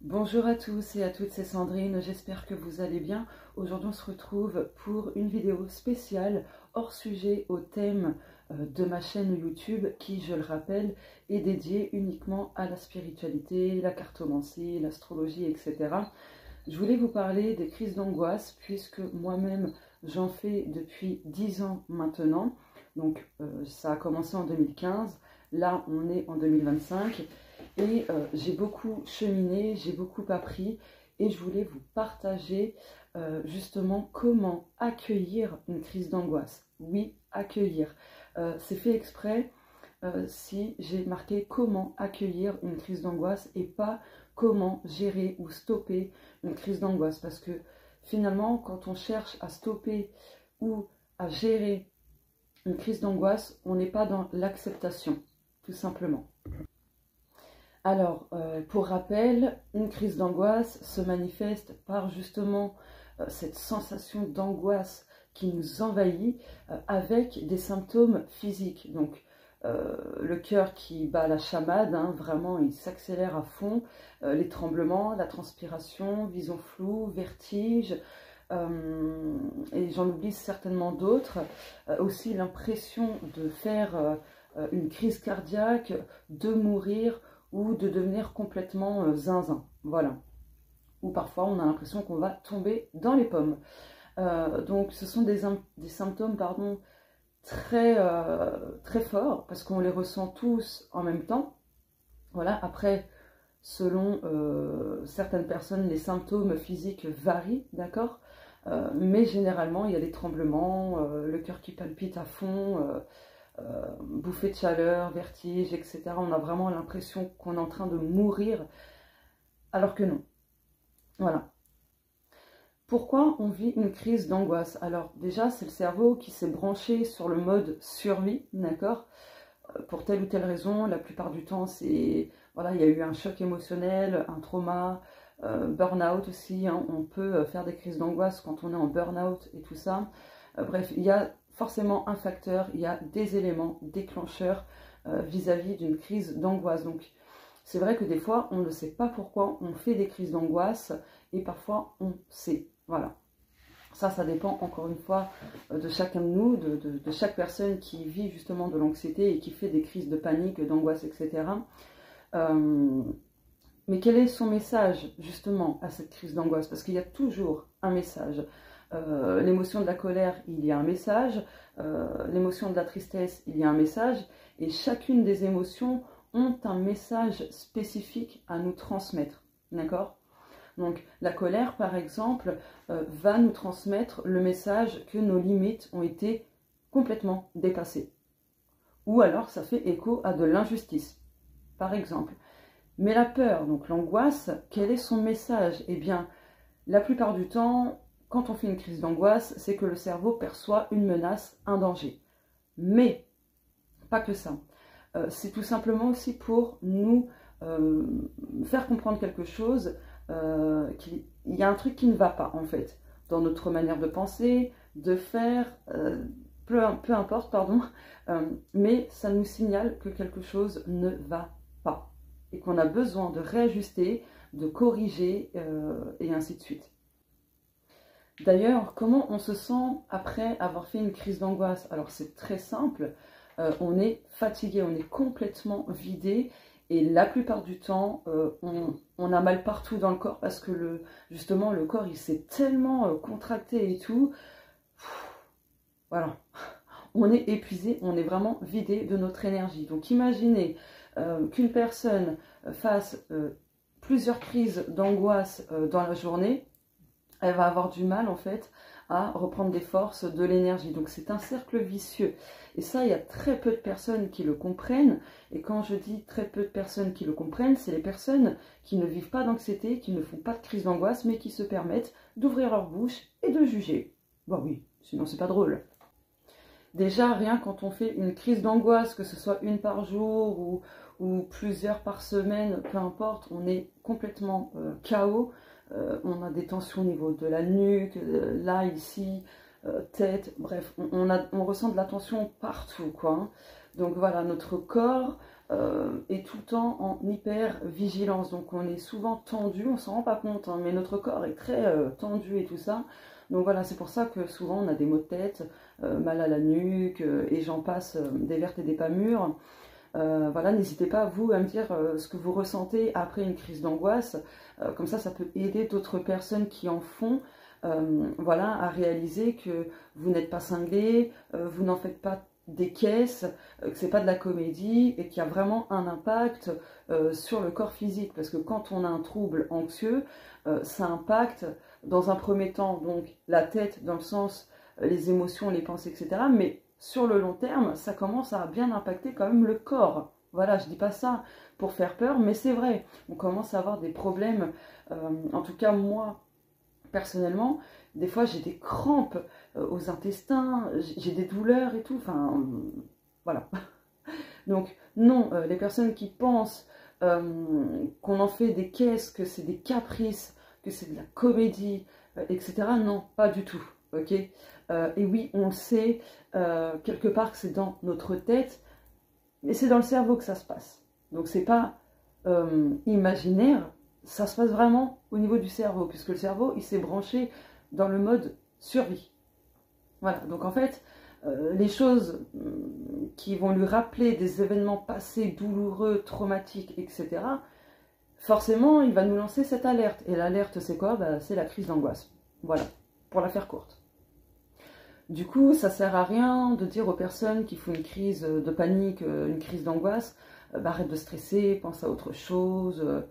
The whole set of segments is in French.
Bonjour à tous et à toutes, c'est Sandrine, j'espère que vous allez bien. Aujourd'hui on se retrouve pour une vidéo spéciale hors sujet au thème de ma chaîne YouTube qui, je le rappelle, est dédiée uniquement à la spiritualité, la cartomancie, l'astrologie, etc. Je voulais vous parler des crises d'angoisse puisque moi-même j'en fais depuis 10 ans maintenant. Donc ça a commencé en 2015, là on est en 2025. Et j'ai beaucoup cheminé, j'ai beaucoup appris et je voulais vous partager justement comment accueillir une crise d'angoisse. Oui, accueillir. C'est fait exprès si j'ai marqué comment accueillir une crise d'angoisse et pas comment gérer ou stopper une crise d'angoisse. Parce que finalement, quand on cherche à stopper ou à gérer une crise d'angoisse, on n'est pas dans l'acceptation, tout simplement. Alors, pour rappel, une crise d'angoisse se manifeste par justement cette sensation d'angoisse qui nous envahit avec des symptômes physiques. Donc, le cœur qui bat la chamade, hein, vraiment il s'accélère à fond, les tremblements, la transpiration, vision floue, vertige, et j'en oublie certainement d'autres. Aussi l'impression de faire une crise cardiaque, de mourir, ou de devenir complètement zinzin, voilà. Ou parfois on a l'impression qu'on va tomber dans les pommes. Donc ce sont des symptômes très forts, parce qu'on les ressent tous en même temps. Voilà, après, selon certaines personnes, les symptômes physiques varient, d'accord, mais généralement, il y a des tremblements, le cœur qui palpite à fond, bouffée de chaleur, vertige, etc. On a vraiment l'impression qu'on est en train de mourir, alors que non. Voilà. Pourquoi on vit une crise d'angoisse? Alors déjà, c'est le cerveau qui s'est branché sur le mode survie, d'accord? Pour telle ou telle raison, la plupart du temps, c'est voilà, il y a eu un choc émotionnel, un trauma, burn-out aussi, hein. On peut faire des crises d'angoisse quand on est en burn-out et tout ça. Bref, il y a forcément un facteur, il y a des éléments déclencheurs vis-à-vis d'une crise d'angoisse. Donc c'est vrai que des fois on ne sait pas pourquoi on fait des crises d'angoisse et parfois on sait. Voilà. Ça dépend encore une fois de chacun de nous, de chaque personne qui vit justement de l'anxiété et qui fait des crises de panique, d'angoisse, etc. Mais quel est son message justement à cette crise d'angoisse? Parce qu'il y a toujours un message. L'émotion de la colère, il y a un message. L'émotion de la tristesse, il y a un message. Et chacune des émotions ont un message spécifique à nous transmettre. D'accord? Donc la colère, par exemple, va nous transmettre le message que nos limites ont été complètement dépassées. Ou alors ça fait écho à de l'injustice, par exemple. Mais la peur, donc l'angoisse, quel est son message? Eh bien, la plupart du temps, quand on fait une crise d'angoisse, c'est que le cerveau perçoit une menace, un danger. Mais, pas que ça. C'est tout simplement aussi pour nous faire comprendre quelque chose, qu'il y a un truc qui ne va pas, en fait, dans notre manière de penser, de faire, peu importe, pardon, mais ça nous signale que quelque chose ne va pas et qu'on a besoin de réajuster, de corriger, et ainsi de suite. D'ailleurs, comment on se sent après avoir fait une crise d'angoisse? Alors c'est très simple, on est fatigué, on est complètement vidé et la plupart du temps, on a mal partout dans le corps parce que justement le corps il s'est tellement contracté et tout. Voilà, on est épuisé, on est vraiment vidé de notre énergie. Donc imaginez qu'une personne fasse plusieurs crises d'angoisse dans la journée, elle va avoir du mal en fait à reprendre des forces, de l'énergie. Donc c'est un cercle vicieux. Et ça, il y a très peu de personnes qui le comprennent. Et quand je dis très peu de personnes qui le comprennent, c'est les personnes qui ne vivent pas d'anxiété, qui ne font pas de crise d'angoisse, mais qui se permettent d'ouvrir leur bouche et de juger. Bon oui, sinon c'est pas drôle. Déjà, rien quand on fait une crise d'angoisse, que ce soit une par jour ou plusieurs par semaine, peu importe, on est complètement KO. On a des tensions au niveau de la nuque, là, ici, tête, bref, on ressent de la tension partout, quoi. Hein. Donc voilà, notre corps est tout le temps en hyper vigilance. Donc on est souvent tendu, on s'en rend pas compte, hein, mais notre corps est très tendu et tout ça. Donc voilà, c'est pour ça que souvent on a des maux de tête, mal à la nuque, et j'en passe, des vertes et des pas mûres. Voilà, n'hésitez pas, vous, à me dire ce que vous ressentez après une crise d'angoisse. Comme ça peut aider d'autres personnes qui en font, voilà, à réaliser que vous n'êtes pas cinglé, vous n'en faites pas des caisses, que c'est pas de la comédie et qu'il y a vraiment un impact sur le corps physique. Parce que quand on a un trouble anxieux, ça impacte dans un premier temps donc la tête, dans le sens les émotions, les pensées, etc. Mais sur le long terme, ça commence à bien impacter quand même le corps. Voilà, je dis pas ça pour faire peur, mais c'est vrai. On commence à avoir des problèmes, en tout cas moi, personnellement, des fois j'ai des crampes aux intestins, j'ai des douleurs et tout, enfin, voilà. Donc non, les personnes qui pensent qu'on en fait des caisses, que c'est des caprices, que c'est de la comédie, etc., non, pas du tout, ok. Et oui, on le sait, quelque part que c'est dans notre tête, mais c'est dans le cerveau que ça se passe. Donc c'est pas imaginaire, ça se passe vraiment au niveau du cerveau, puisque le cerveau, il s'est branché dans le mode survie. Voilà, donc en fait, les choses qui vont lui rappeler des événements passés douloureux, traumatiques, etc., forcément, il va nous lancer cette alerte. Et l'alerte, c'est quoi? C'est la crise d'angoisse. Voilà, pour la faire courte. Du coup, ça sert à rien de dire aux personnes qui font une crise de panique, une crise d'angoisse, arrête de stresser, pense à autre chose.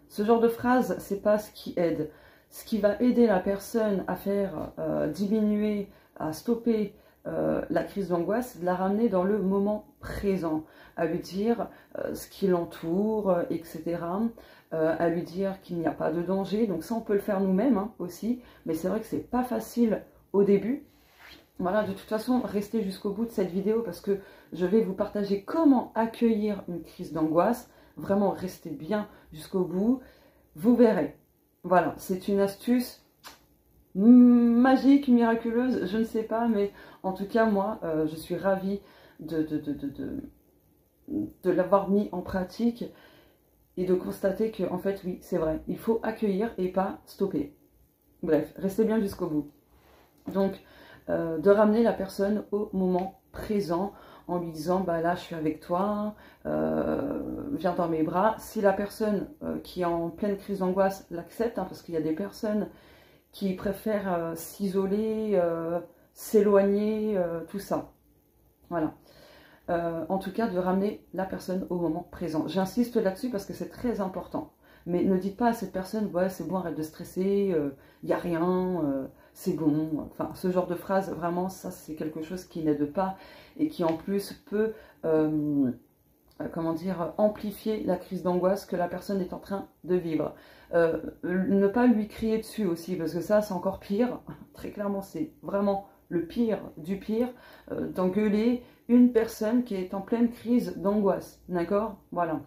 Ce genre de phrase, c'est pas ce qui aide. Ce qui va aider la personne à faire diminuer, à stopper la crise d'angoisse, c'est de la ramener dans le moment présent, à lui dire ce qui l'entoure, etc. À lui dire qu'il n'y a pas de danger. Donc ça, on peut le faire nous-mêmes hein, aussi, mais c'est vrai que c'est pas facile au début. Voilà, de toute façon, restez jusqu'au bout de cette vidéo parce que je vais vous partager comment accueillir une crise d'angoisse. Vraiment, restez bien jusqu'au bout. Vous verrez. Voilà, c'est une astuce magique, miraculeuse, je ne sais pas, mais en tout cas, moi, je suis ravie de l'avoir mis en pratique et de constater que, en fait, oui, c'est vrai, il faut accueillir et pas stopper. Bref, restez bien jusqu'au bout. Donc, de ramener la personne au moment présent en lui disant bah là je suis avec toi, viens dans mes bras. Si la personne qui est en pleine crise d'angoisse l'accepte, hein, parce qu'il y a des personnes qui préfèrent s'isoler, s'éloigner, tout ça. Voilà. En tout cas, de ramener la personne au moment présent. J'insiste là-dessus parce que c'est très important. Mais ne dites pas à cette personne, ouais, c'est bon, arrête de stresser, il n'y a rien, c'est bon. Enfin, ce genre de phrase, vraiment, ça, c'est quelque chose qui n'aide pas et qui, en plus, peut, comment dire, amplifier la crise d'angoisse que la personne est en train de vivre. Ne pas lui crier dessus aussi, parce que ça, c'est encore pire. Très clairement, c'est vraiment le pire du pire, d'engueuler une personne qui est en pleine crise d'angoisse. D'accord? Voilà.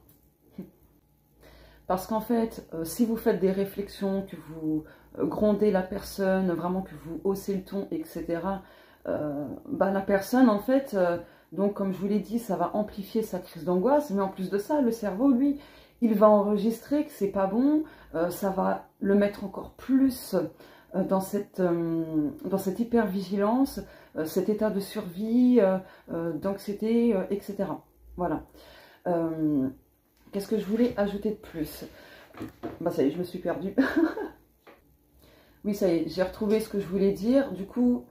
Parce qu'en fait, si vous faites des réflexions, que vous grondez la personne, vraiment que vous haussez le ton, etc., la personne, en fait, donc comme je vous l'ai dit, ça va amplifier sa crise d'angoisse, mais en plus de ça, le cerveau, lui, il va enregistrer que c'est pas bon, ça va le mettre encore plus dans cette hypervigilance, cet état de survie, d'anxiété, etc. Voilà. Qu'est-ce que je voulais ajouter de plus? Bah ça y est, je me suis perdue. Oui, ça y est, j'ai retrouvé ce que je voulais dire. Du coup,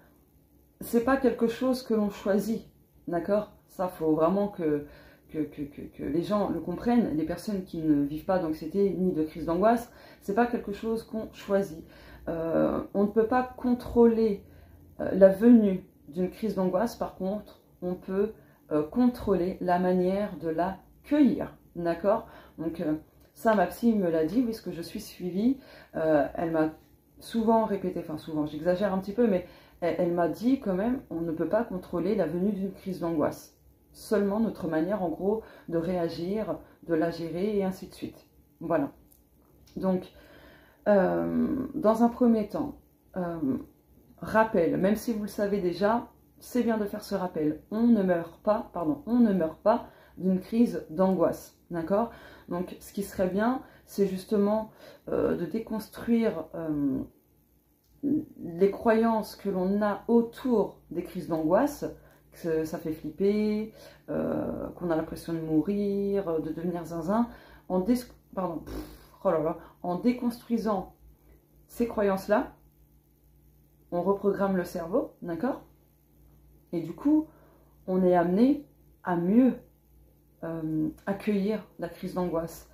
c'est pas quelque chose que l'on choisit, d'accord? Ça, faut vraiment que les gens le comprennent. Les personnes qui ne vivent pas d'anxiété ni de crise d'angoisse, c'est pas quelque chose qu'on choisit. On ne peut pas contrôler la venue d'une crise d'angoisse. Par contre, on peut contrôler la manière de la cueillir. D'accord? Donc ça, ma psy me l'a dit, puisque je suis suivie. Elle m'a souvent répété, enfin souvent, j'exagère un petit peu, mais elle m'a dit quand même, on ne peut pas contrôler la venue d'une crise d'angoisse. Seulement notre manière, en gros, de réagir, de la gérer, et ainsi de suite. Voilà. Donc, dans un premier temps, rappel, même si vous le savez déjà, c'est bien de faire ce rappel. On ne meurt pas d'une crise d'angoisse, d'accord? Donc ce qui serait bien, c'est justement de déconstruire les croyances que l'on a autour des crises d'angoisse, que ça fait flipper, qu'on a l'impression de mourir, de devenir zinzin, en déconstruisant ces croyances-là, on reprogramme le cerveau, d'accord? Et du coup, on est amené à mieux accueillir la crise d'angoisse,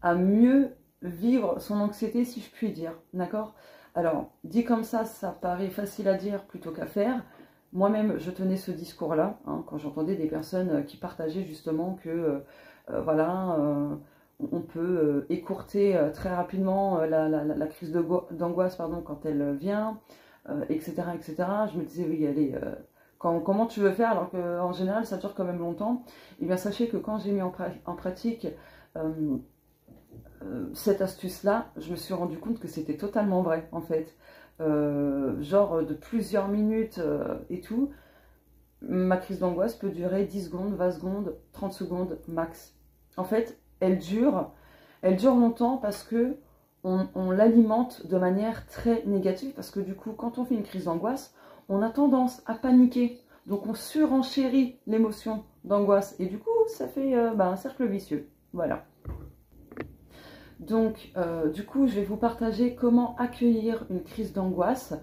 à mieux vivre son anxiété, si je puis dire, d'accord? Alors, dit comme ça paraît facile à dire plutôt qu'à faire. Moi-même, je tenais ce discours-là, hein, quand j'entendais des personnes qui partageaient justement que, on peut écourter très rapidement la crise d'angoisse quand elle vient, etc., etc. Je me disais, oui, allez, comment tu veux faire alors qu'en général, ça dure quand même longtemps? Eh bien, sachez que quand j'ai mis en pratique cette astuce-là, je me suis rendu compte que c'était totalement vrai, en fait. Genre de plusieurs minutes et tout, ma crise d'angoisse peut durer 10 secondes, 20 secondes, 30 secondes max. En fait, elle dure longtemps parce que on l'alimente de manière très négative, parce que du coup, quand on fait une crise d'angoisse, on a tendance à paniquer. Donc on surenchérit l'émotion d'angoisse et du coup, ça fait un cercle vicieux. Voilà. Donc, du coup, je vais vous partager comment accueillir une crise d'angoisse.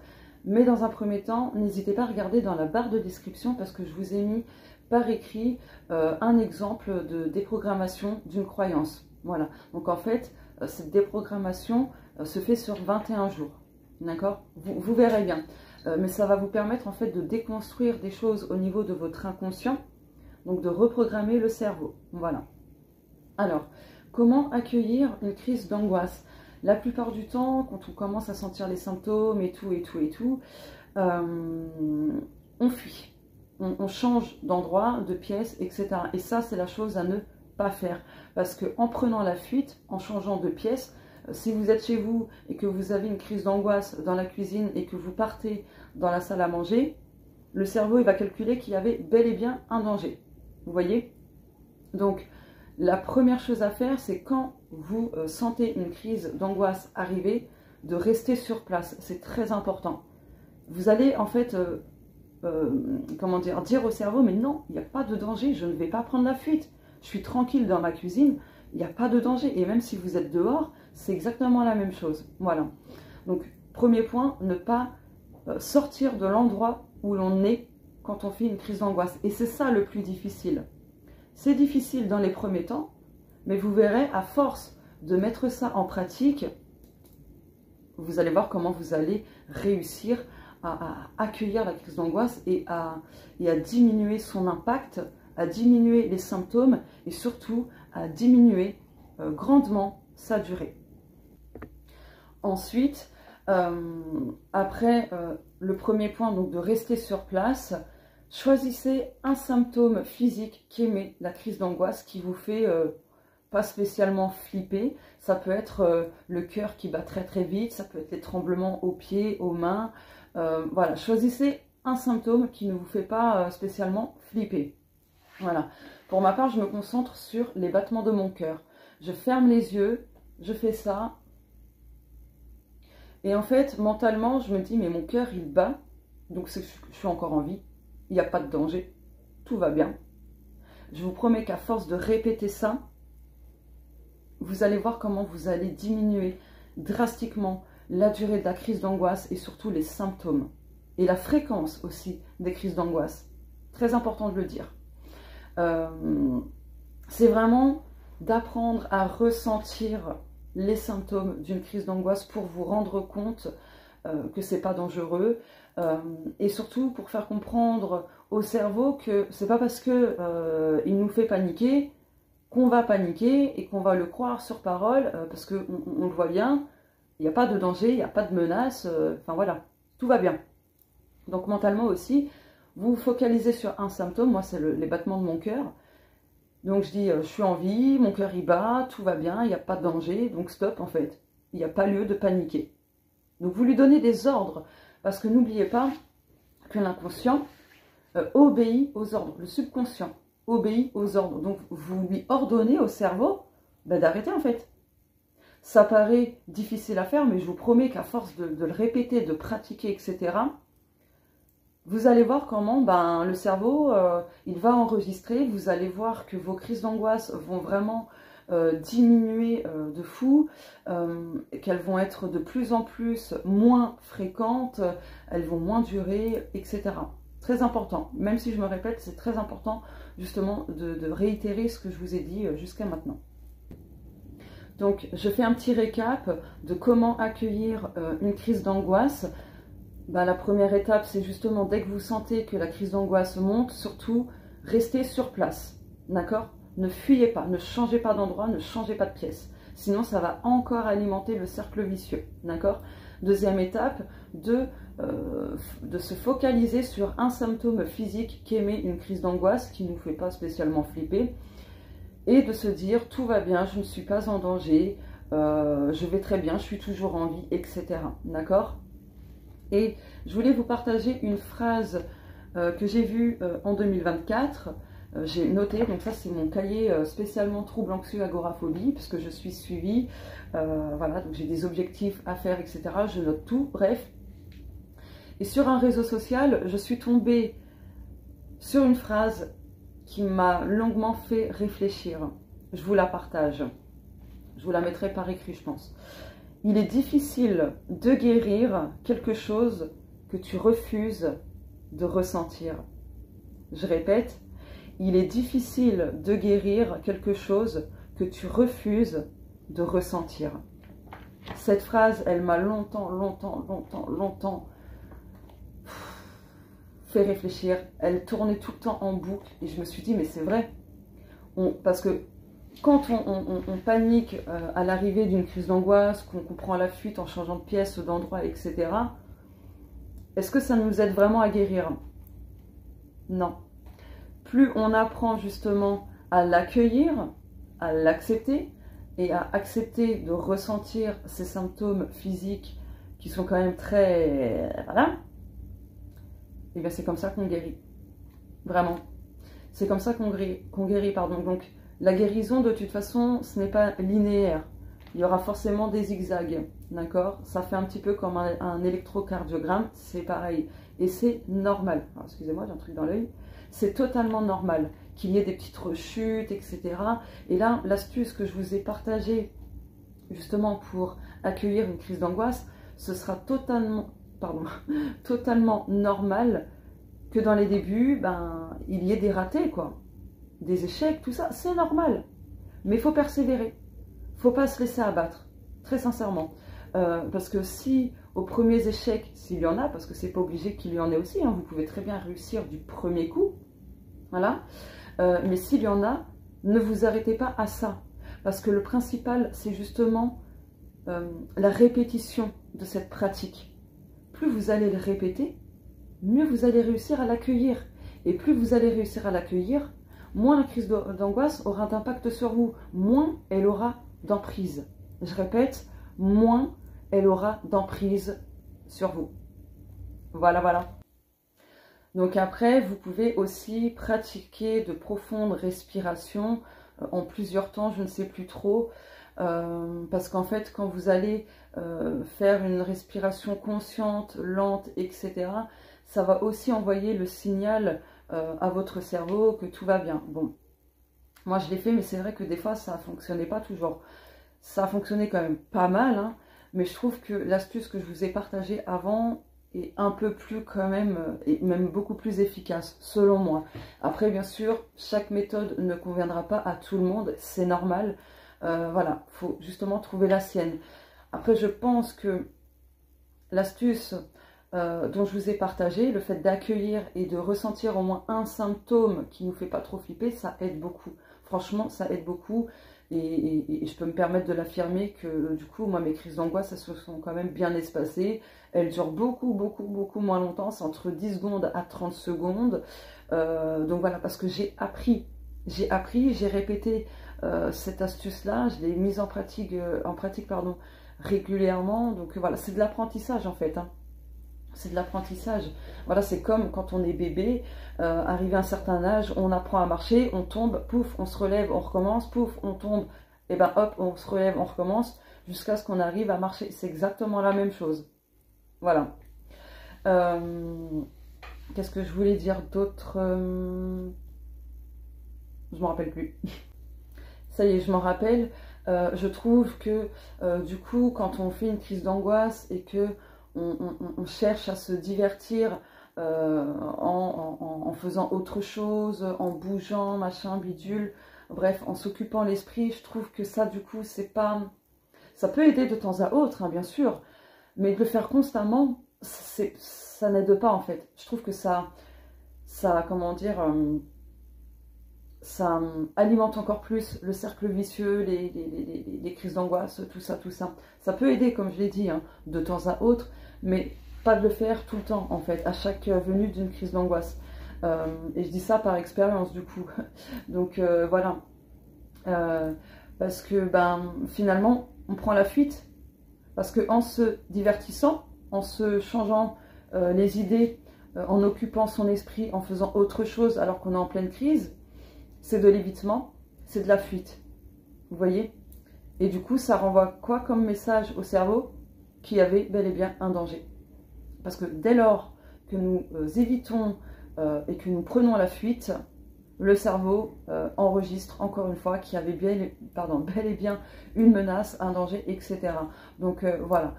Mais dans un premier temps, n'hésitez pas à regarder dans la barre de description parce que je vous ai mis par écrit un exemple de déprogrammation d'une croyance. Voilà. Donc, en fait, cette déprogrammation se fait sur 21 jours. D'accord? Vous verrez bien. Mais ça va vous permettre, en fait, de déconstruire des choses au niveau de votre inconscient. Donc, de reprogrammer le cerveau. Voilà. Alors, comment accueillir une crise d'angoisse? La plupart du temps, quand on commence à sentir les symptômes et tout, on fuit. On change d'endroit, de pièce, etc. Et ça, c'est la chose à ne pas faire. Parce qu'en prenant la fuite, en changeant de pièce, si vous êtes chez vous et que vous avez une crise d'angoisse dans la cuisine et que vous partez dans la salle à manger, le cerveau il va calculer qu'il y avait bel et bien un danger. Vous voyez? Donc, la première chose à faire, c'est quand vous sentez une crise d'angoisse arriver, de rester sur place. C'est très important. Vous allez en fait, dire au cerveau, mais non, il n'y a pas de danger, je ne vais pas prendre la fuite. Je suis tranquille dans ma cuisine, il n'y a pas de danger. Et même si vous êtes dehors, c'est exactement la même chose. Voilà. Donc, premier point, ne pas sortir de l'endroit où l'on est quand on fait une crise d'angoisse. Et c'est ça le plus difficile. C'est difficile dans les premiers temps, mais vous verrez, à force de mettre ça en pratique, vous allez voir comment vous allez réussir à accueillir la crise d'angoisse et à diminuer son impact, à diminuer les symptômes et surtout à diminuer grandement sa durée. Ensuite, après le premier point, donc de rester sur place, choisissez un symptôme physique qui émet la crise d'angoisse, qui vous fait pas spécialement flipper. Ça peut être le cœur qui bat très très vite, ça peut être les tremblements aux pieds, aux mains. Voilà, choisissez un symptôme qui ne vous fait pas spécialement flipper. Voilà. Pour ma part, je me concentre sur les battements de mon cœur. Je ferme les yeux, je fais ça. Et en fait, mentalement, je me dis, mais mon cœur, il bat, donc je suis encore en vie. Il n'y a pas de danger, tout va bien. Je vous promets qu'à force de répéter ça, vous allez voir comment vous allez diminuer drastiquement la durée de la crise d'angoisse et surtout les symptômes. Et la fréquence aussi des crises d'angoisse. Très important de le dire. C'est vraiment d'apprendre à ressentir les symptômes d'une crise d'angoisse pour vous rendre compte que c'est pas dangereux. Et surtout pour faire comprendre au cerveau que c'est pas parce que il nous fait paniquer qu'on va paniquer et qu'on va le croire sur parole, parce qu'on le voit bien, il n'y a pas de danger, il n'y a pas de menace, enfin voilà, tout va bien. Donc mentalement aussi, vous vous focalisez sur un symptôme, moi c'est les battements de mon cœur. Donc je dis, je suis en vie, mon cœur y bat, tout va bien, il n'y a pas de danger, donc stop en fait, il n'y a pas lieu de paniquer. Donc vous lui donnez des ordres, parce que n'oubliez pas que l'inconscient obéit aux ordres, le subconscient. obéit aux ordres. Donc vous lui ordonnez au cerveau d'arrêter en fait. Ça paraît difficile à faire, mais je vous promets qu'à force de le répéter, de pratiquer, etc., vous allez voir comment le cerveau, il va enregistrer. Vous allez voir que vos crises d'angoisse vont vraiment diminuer de fou, qu'elles vont être de plus en plus moins fréquentes, elles vont moins durer, etc. Très important, même si je me répète, c'est très important justement de réitérer ce que je vous ai dit jusqu'à maintenant. Donc je fais un petit récap de comment accueillir une crise d'angoisse. La première étape, c'est justement dès que vous sentez que la crise d'angoisse monte, surtout restez sur place, d'accord? Ne fuyez pas, ne changez pas d'endroit, ne changez pas de pièce. Sinon, ça va encore alimenter le cercle vicieux, d'accord? Deuxième étape, de se focaliser sur un symptôme physique qui émet une crise d'angoisse, qui ne nous fait pas spécialement flipper, et de se dire, tout va bien, je ne suis pas en danger, je vais très bien, je suis toujours en vie, etc. D'accord? Et je voulais vous partager une phrase que j'ai vue en 2024, j'ai noté, donc ça c'est mon cahier spécialement trouble anxieux agoraphobie, puisque je suis suivie, voilà, donc j'ai des objectifs à faire, etc. Je note tout, bref. Et sur un réseau social, je suis tombée sur une phrase qui m'a longuement fait réfléchir. Je vous la partage. Je vous la mettrai par écrit, je pense. Il est difficile de guérir quelque chose que tu refuses de ressentir. Je répète, il est difficile de guérir quelque chose que tu refuses de ressentir. Cette phrase, elle m'a longtemps fait réfléchir. Elle tournait tout le temps en boucle et je me suis dit, mais c'est vrai. Parce que quand on panique à l'arrivée d'une crise d'angoisse, qu'on prend la fuite en changeant de pièce, d'endroit, etc., est-ce que ça nous aide vraiment à guérir? Non. Plus on apprend justement à l'accueillir, à l'accepter, et à accepter de ressentir ces symptômes physiques qui sont quand même très... Voilà. Et bien c'est comme ça qu'on guérit. Vraiment. C'est comme ça qu'on guérit, pardon. Donc, la guérison, de toute façon, ce n'est pas linéaire. Il y aura forcément des zigzags, d'accord? Ça fait un petit peu comme un électrocardiogramme, c'est pareil. Et c'est normal. Excusez-moi, j'ai un truc dans l'œil. C'est totalement normal qu'il y ait des petites rechutes, etc. Et là, l'astuce que je vous ai partagée, justement, pour accueillir une crise d'angoisse, ce sera totalement normal que dans les débuts, il y ait des ratés, quoi. Des échecs, tout ça, c'est normal. Mais il faut persévérer. Il ne faut pas se laisser abattre, très sincèrement. Parce que si, aux premiers échecs, s'il y en a, parce que c'est pas obligé qu'il y en ait aussi, hein, vous pouvez très bien réussir du premier coup, voilà. Mais s'il y en a, ne vous arrêtez pas à ça. Parce que le principal, c'est justement la répétition de cette pratique. Plus vous allez le répéter, mieux vous allez réussir à l'accueillir. Et plus vous allez réussir à l'accueillir, moins la crise d'angoisse aura d'impact sur vous, moins elle aura d'emprise. Je répète, moins elle aura d'emprise sur vous. Voilà, voilà. Donc après, vous pouvez aussi pratiquer de profondes respirations en plusieurs temps, je ne sais plus trop, parce qu'en fait, quand vous allez faire une respiration consciente, lente, etc., ça va aussi envoyer le signal à votre cerveau que tout va bien. Bon, moi je l'ai fait, mais c'est vrai que des fois ça ne fonctionnait pas toujours. Ça a fonctionné quand même pas mal, hein, mais je trouve que l'astuce que je vous ai partagée avant est un peu plus quand même, et même beaucoup plus efficace, selon moi. Après, bien sûr, chaque méthode ne conviendra pas à tout le monde, c'est normal. Voilà, il faut justement trouver la sienne. Après, je pense que l'astuce dont je vous ai partagé, le fait d'accueillir et de ressentir au moins un symptôme qui ne nous fait pas trop flipper, ça aide beaucoup. Franchement, ça aide beaucoup. Et je peux me permettre de l'affirmer que du coup, moi, mes crises d'angoisse, elles se sont quand même bien espacées. Elles durent beaucoup moins longtemps. C'est entre 10 secondes à 30 secondes. Donc voilà, parce que j'ai appris, j'ai répété cette astuce-là. Je l'ai mise en pratique, régulièrement. Donc voilà, c'est de l'apprentissage en fait. Hein. c'est de l'apprentissage. Voilà, c'est comme quand on est bébé, arrivé à un certain âge, on apprend à marcher, on tombe, pouf, on se relève, on recommence, pouf, on tombe, et ben hop, on se relève, on recommence, jusqu'à ce qu'on arrive à marcher. C'est exactement la même chose. Voilà. Qu'est-ce que je voulais dire d'autre? Je m'en rappelle plus. Ça y est, je m'en rappelle. Je trouve que du coup, quand on fait une crise d'angoisse et que on cherche à se divertir en faisant autre chose, en bougeant, machin, bidule, bref, en s'occupant l'esprit, je trouve que ça, du coup, c'est pas... Ça peut aider de temps à autre, hein, bien sûr, mais de le faire constamment, ça n'aide pas, en fait. Je trouve que ça comment dire... ça alimente encore plus le cercle vicieux, les crises d'angoisse, tout ça, tout ça. Ça peut aider, comme je l'ai dit, hein, de temps à autre, mais pas de le faire tout le temps, en fait, à chaque venue d'une crise d'angoisse. Et je dis ça par expérience, du coup. Donc, voilà. Parce que, finalement, on prend la fuite. Parce qu'en se divertissant, en se changeant les idées, en occupant son esprit, en faisant autre chose alors qu'on est en pleine crise, c'est de l'évitement, c'est de la fuite. Vous voyez? Et du coup, ça renvoie quoi comme message au cerveau? Qu'il y avait bel et bien un danger. Parce que dès lors que nous évitons et que nous prenons la fuite, le cerveau enregistre encore une fois qu'il y avait bel et bien une menace, un danger, etc. Donc voilà.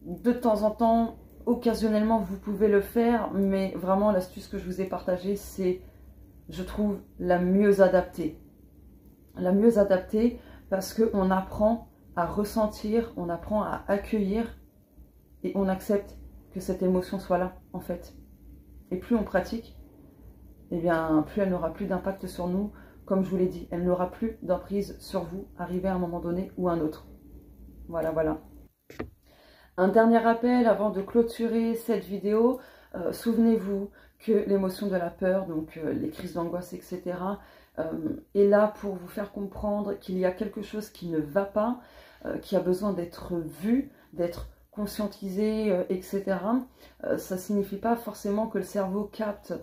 De temps en temps, occasionnellement, vous pouvez le faire, mais vraiment l'astuce que je vous ai partagée, c'est, je trouve, la mieux adaptée. La mieux adaptée parce qu'on apprend à ressentir, on apprend à accueillir et on accepte que cette émotion soit là, en fait. Et plus on pratique, eh bien, plus elle n'aura plus d'impact sur nous. Comme je vous l'ai dit, elle n'aura plus d'emprise sur vous, arrivé à un moment donné ou un autre. Voilà, voilà. Un dernier rappel avant de clôturer cette vidéo. Souvenez-vous que l'émotion de la peur, donc les crises d'angoisse, etc., est là pour vous faire comprendre qu'il y a quelque chose qui ne va pas, qui a besoin d'être vu, d'être conscientisé, etc. Ça ne signifie pas forcément que le cerveau capte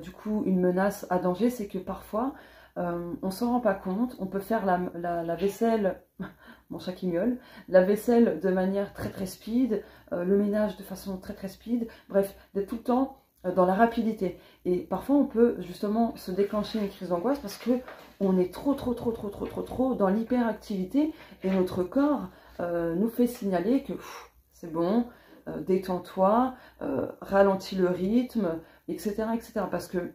du coup une menace à danger, c'est que parfois on s'en rend pas compte, on peut faire la vaisselle, mon chat qui miaule, la vaisselle de manière très très speed, le ménage de façon très très speed, bref, d'être tout le temps dans la rapidité. Et parfois on peut justement se déclencher une crise d'angoisse parce que on est trop dans l'hyperactivité et notre corps nous fait signaler que c'est bon, détends-toi, ralentis le rythme, etc., etc. Parce que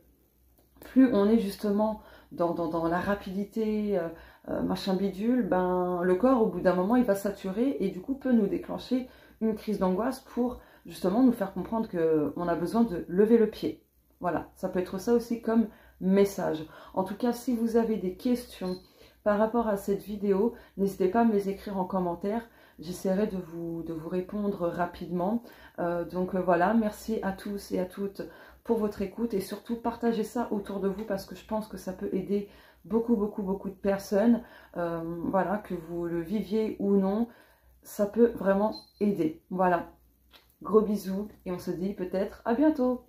plus on est justement dans la rapidité, machin bidule, le corps, au bout d'un moment, il va saturer et du coup peut nous déclencher une crise d'angoisse pour justement nous faire comprendre qu'on a besoin de lever le pied. Voilà, ça peut être ça aussi comme message. En tout cas, si vous avez des questions par rapport à cette vidéo, n'hésitez pas à me les écrire en commentaire. J'essaierai de vous répondre rapidement. Donc voilà, merci à tous et à toutes pour votre écoute et surtout partagez ça autour de vous parce que je pense que ça peut aider beaucoup de personnes. Voilà, que vous le viviez ou non, ça peut vraiment aider. Voilà, gros bisous et on se dit peut-être à bientôt.